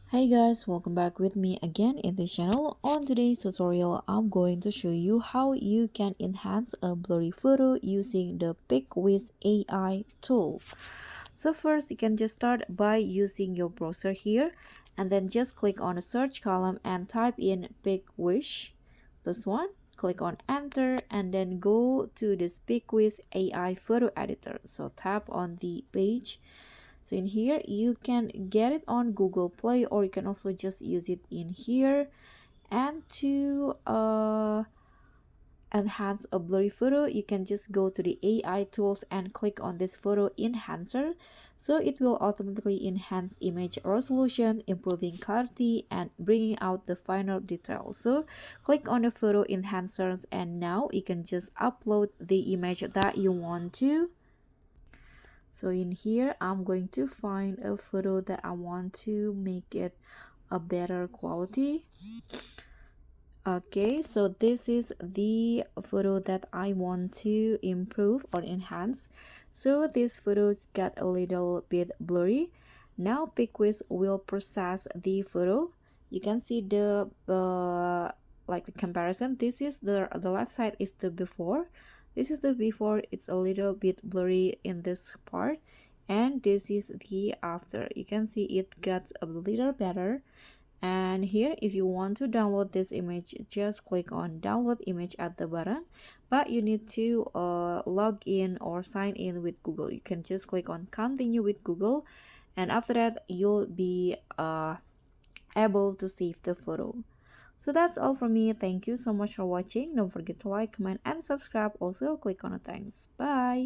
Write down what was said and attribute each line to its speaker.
Speaker 1: Hey guys, welcome back with me again in this channel. On today's tutorial, I'm going to show you how you can enhance a blurry photo using the Picwish AI tool. So first, you can just start by using your browser here and then just click on the search column and type in Picwish. This one, click on enter and then go to this Picwish AI photo editor. So tap on the page. So in here you can get it on Google Play, or you can also just use it in here. And to enhance a blurry photo, you can just go to the AI tools and click on this photo enhancer. So it will automatically enhance image resolution, improving clarity and bringing out the finer details. So click on the photo enhancers and now you can just upload the image that you want to. So in here I'm going to find a photo that I want to make it a better quality. Okay, so this is the photo that I want to improve or enhance. So this photo's got a little bit blurry. Now Picwish will process the photo. You can see the like the comparison. This is the left side is the before. This is the before. It's a little bit blurry in this part, and this is the after. You can see it gets a little better. And here, if you want to download this image, just click on download image at the bottom, but you need to log in or sign in with Google. You can just click on continue with Google, and after that you'll be able to save the photo. So that's all from me. Thank you so much for watching. Don't forget to like, comment and subscribe. Also click on the thanks. Bye.